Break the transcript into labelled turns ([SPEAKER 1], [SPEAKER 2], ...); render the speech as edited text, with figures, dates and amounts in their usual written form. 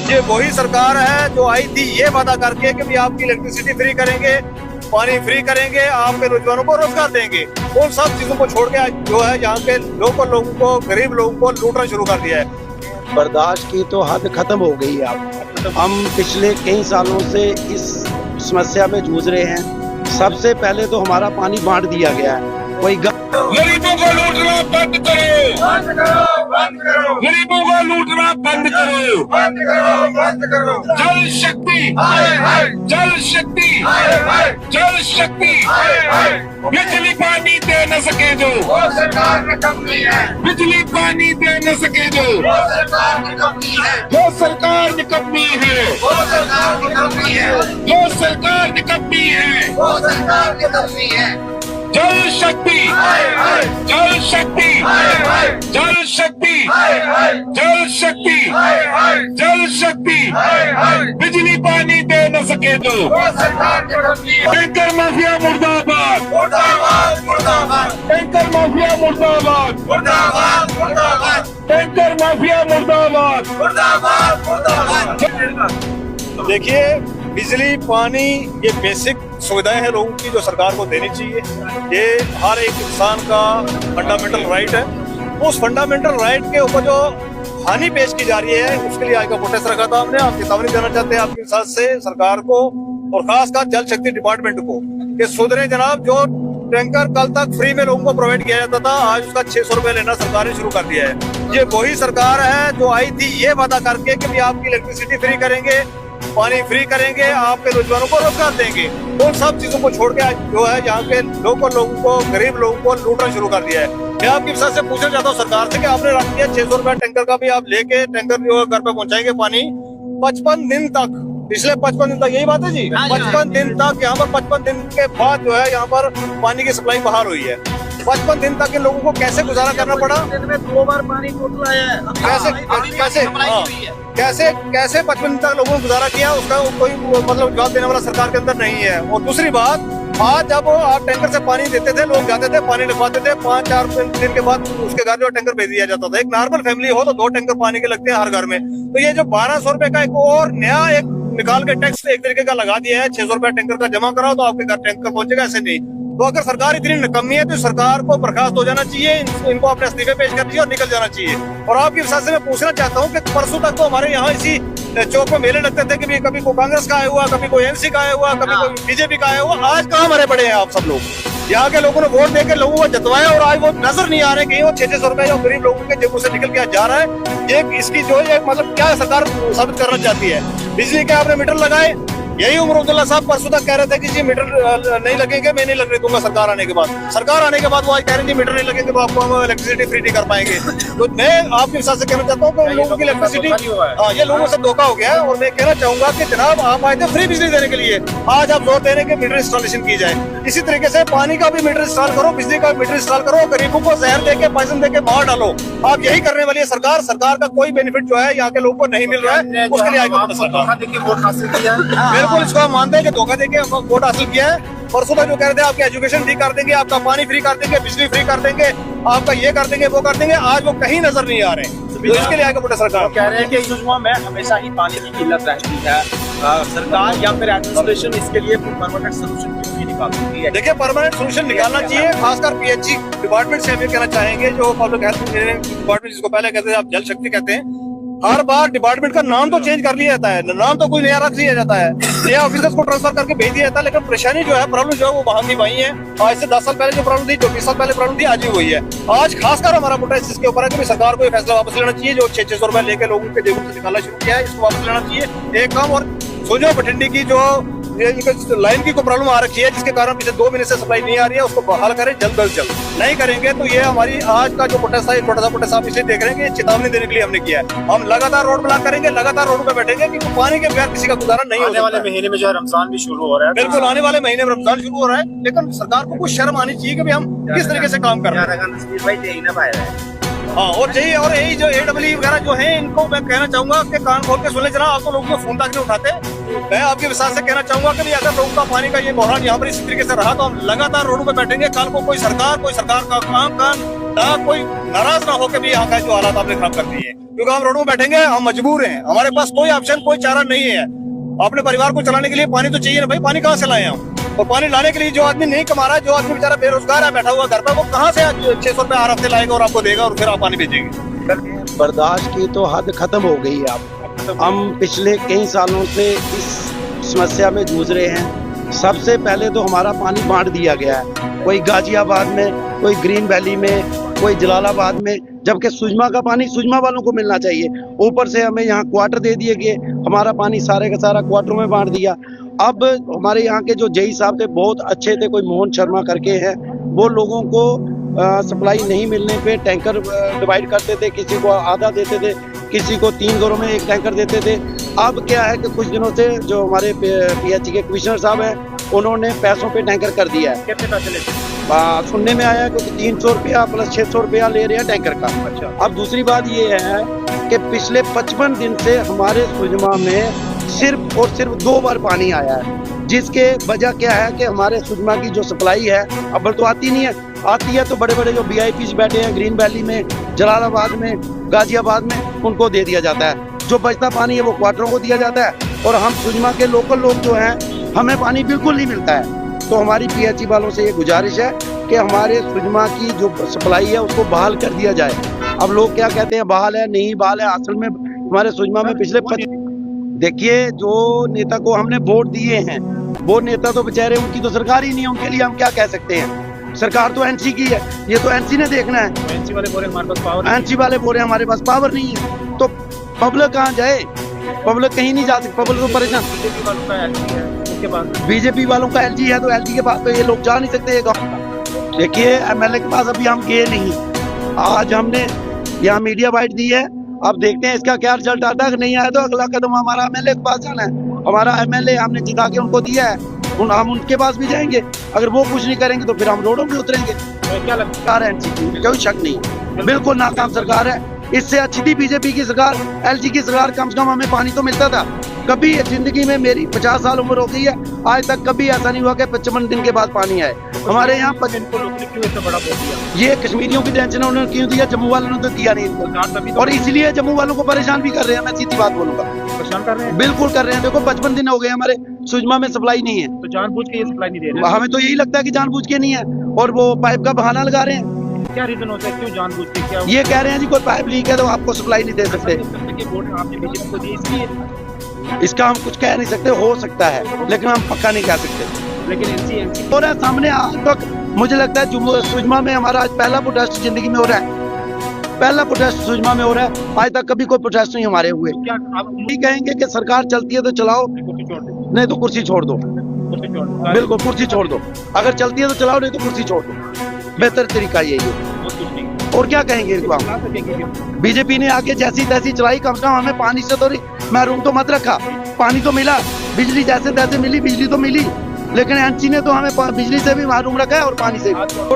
[SPEAKER 1] ये वही सरकार है जो आई थी ये वादा करके कि भी आपकी इलेक्ट्रिसिटी फ्री करेंगे, पानी फ्री करेंगे, आपके नौजवानों को रोजगार देंगे। उन सब चीजों को छोड़ के जो है यहाँ के लोकल लोगों को, गरीब लोगों को लूटना शुरू कर दिया है।
[SPEAKER 2] बर्दाश्त की तो हद खत्म हो गई है। अब हम पिछले कई सालों से इस समस्या में जूझ रहे हैं। सबसे पहले तो हमारा पानी बांट दिया गया है। कोई
[SPEAKER 3] गरीबों को लूटना बंद करो, बंद करो, बंद करो। गरीबों को लूटना बंद करो, बंद करो, बंद करो। जल शक्ति, जल शक्ति, जल शक्ति। बिजली पानी दे न सके जो वो सरकार निकम्मी है। बिजली पानी दे न सके जो वो सरकार निकम्मी है। जो सरकार निकम्मी है, वो सरकार निकम्मी है। जो सरकार निकम्मी है, वो सरकार निकम्मी है। जल शक्ति, जल शक्ति, जल शक्ति, जल शक्ति, जल शक्ति। बिजली पानी दे न सके तो टैंकर माफिया मुर्दाबाद, मुर्दाबाद, मुर्दाबाद। टैंकर माफिया मुर्दाबाद, मुर्दाबाद, मुर्दाबाद। टैंकर माफिया मुर्दाबाद, मुर्दाबाद, मुर्दाबाद।
[SPEAKER 1] देखिए, बिजली, पानी ये बेसिक सुविधाएं हैं लोगों की जो सरकार को देनी चाहिए। ये हर एक इंसान का फंडामेंटल राइट है। उस फंडामेंटल राइट के ऊपर जो हानि पेश की जा रही है उसके लिए आज का प्रोटेस्ट रखा था हमने। आप चेतावनी देना चाहते हैं आपके साथ से सरकार को और खासकर जल शक्ति डिपार्टमेंट को कि सुधरे जनाब। जो टैंकर कल तक फ्री में लोगों को प्रोवाइड किया जाता था, आज उसका 600 रुपए लेना सरकार ने शुरू कर दिया है। ये वही सरकार है जो आई थी ये वादा करके कि भी आपकी इलेक्ट्रिसिटी फ्री करेंगे, पानी फ्री करेंगे, आपके नौजवानों को रोजगार देंगे। उन सब चीजों को छोड़ के जो है यहाँ के लोकल लोगों को, गरीब लोगों को लूटना शुरू कर दिया है। मैं आपकी विशेष से पूछना चाहता हूँ सरकार से कि आपने रख दिया 600 रुपए टैंकर का भी, आप लेके टैंकर जो घर पे पहुंचाएंगे पानी 55 दिन तक। पिछले 55 दिन तक यही बात है जी, 55 दिन तक यहाँ पर 55 दिन के बाद जो है यहाँ पर पानी की सप्लाई बहाल हुई है। 55 दिन तक इन लोगों को कैसे गुजारा करना पड़ा?
[SPEAKER 4] दिन में 2 बार पानी टोटल आया है।
[SPEAKER 1] कैसे 55 दिन तक लोगों ने गुजारा किया, उसका कोई मतलब जवाब देने वाला सरकार के अंदर नहीं है। और दूसरी बात, आज जब आप टैंकर से पानी देते थे, लोग जाते थे पानी लिखवाते थे, 5-4 दिन के बाद उसके घर जो टैंकर भेज दिया जाता था। एक नॉर्मल फैमिली हो तो 2 टैंकर पानी के लगते हैं हर घर में। तो ये जो 1200 रुपए का एक और नया एक निकाल के टैक्स एक तरीके का लगा दिया है, 600 रुपए टैंकर का जमा कराओ तो आपके घर टैंकर पहुंचेगा, ऐसे नहीं। तो अगर सरकार इतनी निकम्मी है तो सरकार को बर्खास्त हो जाना चाहिए, इनको अपने इस्तीफे पेश कर दीजिए और निकल जाना चाहिए। और आपकी विशेष से मैं पूछना चाहता हूँ कि परसों तक तो हमारे यहाँ इसी चौक में मेले लगते थे कि कभी कोई कांग्रेस का आया हुआ, कभी कोई एनसी का आया हुआ, कभी कोई बीजेपी का आया हुआ। आज कहाँ मरे पड़े हैं आप सब लोग? यहाँ के लोगों ने वोट देकर लोगों को जतवाया और आज वो नजर नहीं आ रहे कहीं वो 600 रुपए जो गरीब लोगों के जेबों से निकल के जा रहा है। ये इसकी जो है मतलब क्या सरकार साबित करना चाहती है? बिजली के आपने मीटर लगाए, यही उमर अब्दुल्ला साहब परसों तक कह रहे थे कि जी मीटर नहीं लगेंगे, मैं नहीं लगने दूंगा सरकार आने के बाद। सरकार आने के बाद वो आज कह रहे हैं जी मीटर नहीं लगेंगे तो आपको हम इलेक्ट्रिसिटी फ्री नहीं कर पाएंगे। तो मैं आपके हिसाब से कहना चाहता हूँ कि लोगों की इलेक्ट्रिसिटी, ये लोगों से धोखा हो गया है। और मैं कहना चाहूंगा कि जनाब आप आए थे फ्री बिजली देने के लिए, आज आप जोर दे रहे हैं कि मीटर इंस्टॉलेशन की जाए। इसी तरीके से पानी का भी मीटर इंस्टॉल करो, बिजली का मीटर इंस्टॉल करो, गरीबों को जहर देके पॉइजन देके बाहर डालो। आप यही करने वाली है सरकार। सरकार का कोई बेनिफिट जो है यहाँ के लोगों को नहीं मिल रहा है, उसके लिए बिल्कुल इसको मानते हैं कि धोखा देके वोट हासिल किया है। परसों तक जो कह रहे थे आपकी एजुकेशन फ्री कर देंगे, आपका पानी फ्री कर देंगे, बिजली फ्री कर देंगे, आपका ये कर देंगे, वो कर देंगे, आज वो कहीं नजर नहीं आ रहे हैं। तो इसके लिए आगे प्रोटेस्ट सरकार
[SPEAKER 4] कह रहे हैं कि युवा में हमेशा ही पानी की किल्लत रहती है। सरकार या फिर एडमिनिस्ट्रेशन इसके लिए परमानेंट सोल्यूशन क्यों नहीं निकाल सकती है?
[SPEAKER 1] देखिए, परमानेंट सोल्यूशन निकालना चाहिए। खासकर पीएचई डिपार्टमेंट से हम ये कहना चाहेंगे, जो पब्लिक हेल्थ इंजीनियरिंग डिपार्टमेंट जिसको पहले कहते थे, आप जल शक्ति कहते हैं, हर बार डिपार्टमेंट का नाम तो चेंज कर लिया जाता है, नाम तो कोई नया रख दिया जाता है, नया ऑफिसर्स को ट्रांसफर करके भेज दिया जाता है, लेकिन परेशानी जो है, प्रॉब्लम जो है वो वहां की वही है। आज से 10 साल पहले जो प्रॉब्लम थी, जो 20 साल पहले प्रॉब्लम थी, आज भी वही है। आज खासकर हमारा प्रोटेस्ट इसके ऊपर है कि सरकार को ये फैसला वापस लेना चाहिए, जो 600 रुपए लेके लोगों के जेबों से निकालना शुरू किया है, इसको वापस लेना चाहिए। एक काम और सोजो बठिंडी की जो लाइन की कोई प्रॉब्लम आ रखी है, जिसके कारण पिछले 2 महीने से सप्लाई नहीं आ रही है, उसको बहाल करें जल्द अज जल्द। नहीं करेंगे तो ये हमारी आज का जो प्रोटेस्ट है, छोटा सा प्रोटेस्ट आप इसलिए देख रहे हैं कि चेतावनी देने के लिए हमने किया है। हम लगातार रोड ब्लॉक करेंगे, लगातार रोड पे बैठेंगे, क्योंकि पानी के बगैर किसी का गुजारा नहीं होने वाले
[SPEAKER 4] महीने में जो है रमजान भी शुरू हो रहा है।
[SPEAKER 1] बिल्कुल, आने वाले महीने में रमजान शुरू हो रहा है, लेकिन सरकार को कुछ शर्म आनी चाहिए कि हम किस तरीके से काम कर रहे हैं। हाँ, और यही जो AEE वगैरह जो है, इनको मैं कहना चाहूंगा कि कान खोल के सुन ले। जरा आप तो लोगों को फोन तक नहीं उठाते। मैं आपके विश्वास से कहना चाहूंगा कि अगर लोगों का पानी का ये बहरान यहाँ पर इसी तरीके से रहा तो हम लगातार रोडों पे बैठेंगे। कल को कोई सरकार का काम ना कोई नाराज ना हो कि भी यहाँ का जो हालात आपने खराब कर दिए। क्योंकि हम रोडों में बैठेंगे, हम मजबूर हैं, हमारे पास कोई ऑप्शन, कोई चारा नहीं है। अपने परिवार को चलाने के लिए पानी तो चाहिए ना भाई, पानी कहाँ से लाए हम? और पानी लाने के लिए जो आदमी नहीं कमा रहा है, जो आदमी बेचारा बेरोजगार है, बैठा हुआ घर पर, वो कहाँ से 600 रुपए हर हफ्ते लाएगा और आपको देगा और फिर आप पानी बेचेंगे?
[SPEAKER 2] बर्दाश्त की तो हद खत्म हो गई है अब। हम पिछले कई सालों से इस समस्या में जूझ रहे हैं। सबसे पहले तो हमारा पानी बांट दिया गया है, कोई गाजियाबाद में, कोई ग्रीन वैली में, कोई जलालाबाद में, जबकि सुजमा का पानी सुजमा वालों को मिलना चाहिए। ऊपर से हमें यहाँ क्वार्टर दे दिए गए, हमारा पानी सारे का सारा क्वार्टरों में बांट दिया। अब हमारे यहाँ के जो जेई साहब थे, बहुत अच्छे थे, कोई मोहन शर्मा करके हैं, वो लोगों को सप्लाई नहीं मिलने पे टैंकर डिवाइड करते थे, किसी को आधा देते थे, किसी को 3 घरों में 1 टैंकर देते थे। अब क्या है कि कुछ दिनों से जो हमारे पीएचई के कमिश्नर साहब हैं, उन्होंने पैसों पे टैंकर कर दिया है।
[SPEAKER 4] कितने पैसे लेते हैं?
[SPEAKER 2] सुनने में आया कि 300 रुपया प्लस 600 रुपया ले रहे हैं टैंकर का।
[SPEAKER 4] अच्छा।
[SPEAKER 2] अब दूसरी बात ये है कि पिछले 55 दिन से हमारे सुजमा में सिर्फ और सिर्फ 2 बार पानी आया है, जिसके वजह क्या है कि हमारे सुजमा की जो सप्लाई है अब तो आती नहीं है। आती है तो बड़े बड़े जो वीआईपी बैठे हैं ग्रीन वैली में, जलालाबाद में, गाजियाबाद में, उनको दे दिया जाता है। जो बचता पानी है वो क्वार्टरों को दिया जाता है, और हम सुजमा के लोकल लोग जो हैं, हमें पानी बिल्कुल नहीं मिलता है। तो हमारी पीएचई वालों से ये गुजारिश है कि हमारे सुजमा की जो सप्लाई है उसको बहाल कर दिया जाए। अब लोग क्या कहते हैं बहाल है, नहीं बहाल है, असल में हमारे सुजमा में पिछले देखिए जो नेता को हमने वोट दिए हैं, वो नेता तो बेचारे, उनकी तो सरकार ही नहीं है, उनके लिए हम क्या कह सकते हैं? सरकार तो एनसी की है, ये तो एनसी ने देखना है।
[SPEAKER 4] एनसी वाले बोल रहे हमारे पास पावर,
[SPEAKER 2] एनसी वाले बोल रहे हमारे पास पावर नहीं है, तो पब्लिक कहाँ जाए? पब्लिक कहीं नहीं जा सकती, पब्लिक तो परेशान।
[SPEAKER 4] बीजेपी वालों का एलजी है, उसके पास
[SPEAKER 2] बीजेपी वालों का एलजी है, तो एलजी के पास तो ये लोग जा नहीं सकते ये गाँव। देखिए एमएलए के पास अभी हम गए नहीं, आज हमने यहाँ मीडिया बाइट दी है, अब देखते हैं इसका क्या रिजल्ट आता है। नहीं आया तो अगला कदम हमारा एमएलए के पास जाना है। हमारा एमएलए हमने जिता के उनको दिया है, हम उनके पास भी जाएंगे। अगर वो कुछ नहीं करेंगे तो फिर हम रोडों पे उतरेंगे।
[SPEAKER 4] तो क्या लगता
[SPEAKER 2] सरकार है एनसी की, कोई शक नहीं, बिल्कुल नाकाम सरकार है। इससे अच्छी थी बीजेपी की सरकार, एलजी की सरकार, कम से कम हमें पानी तो मिलता था। कभी जिंदगी में, मेरी 50 साल उम्र हो गई है, आज तक कभी ऐसा नहीं हुआ कि 55 दिन के बाद पानी आए हमारे यहाँ।
[SPEAKER 4] इनको लोगों ने क्यों इतना बड़ा वोट दिया?
[SPEAKER 2] ये कश्मीरियों की टेंशन है, उन्होंने क्यों दिया? जम्मू वालों ने तो दिया नहीं इनको, और इसलिए जम्मू वालों को परेशान भी कर रहे हैं। मैं सीधी बात बोलूंगा,
[SPEAKER 4] परेशान कर रहे हैं।
[SPEAKER 2] बिल्कुल कर रहे हैं। देखो 55 दिन हो गए हमारे सुजमा में सप्लाई नहीं है,
[SPEAKER 4] तो जानबूझ के ये सप्लाई नहीं दे रहे?
[SPEAKER 2] हमें तो यही लगता है कि जानबूझ के नहीं है, और वो पाइप का बहाना लगा रहे हैं।
[SPEAKER 4] क्या रीजन होता है, क्यों जानबूझ के? क्या
[SPEAKER 2] ये कह रहे हैं जी कोई पाइप लीक है तो आपको सप्लाई नहीं दे सकते।
[SPEAKER 4] वोट आपने बीजेपी को दिए इसलिए?
[SPEAKER 2] इसका हम कुछ कह नहीं सकते, हो सकता है, लेकिन हम पक्का नहीं कह सकते।
[SPEAKER 4] लेकिन एनसी
[SPEAKER 2] हो रहा है सामने आज तक। मुझे लगता है जम्मू सुजमा में हमारा आज पहला प्रोटेस्ट जिंदगी में हो रहा है, पहला प्रोटेस्ट सुजमा में हो रहा है। आज तक कभी कोई प्रोटेस्ट नहीं हमारे हुए।
[SPEAKER 4] क्या आप
[SPEAKER 2] नहीं कहेंगे कि सरकार चलती है तो चलाओ,
[SPEAKER 4] कुर्सी छोड़ दो?
[SPEAKER 2] नहीं तो कुर्सी छोड़ दो।
[SPEAKER 4] कुर्सी छोड़ दो,
[SPEAKER 2] बिल्कुल कुर्सी छोड़ दो, अगर चलती है तो चलाओ, नहीं तो कुर्सी छोड़ दो। बेहतर तरीका यही है,
[SPEAKER 4] बहुत कुछ नहीं।
[SPEAKER 2] और क्या कहेंगे इनको हम? बीजेपी ने आके जैसी तैसी चलाई, कम से कम हमें पानी से तो महरूम तो मत रखा। पानी तो मिला, बिजली जैसे तैसे मिली, बिजली तो मिली, लेकिन एनसी ने तो हमें बिजली से भी महरूम रखा है और पानी से भी।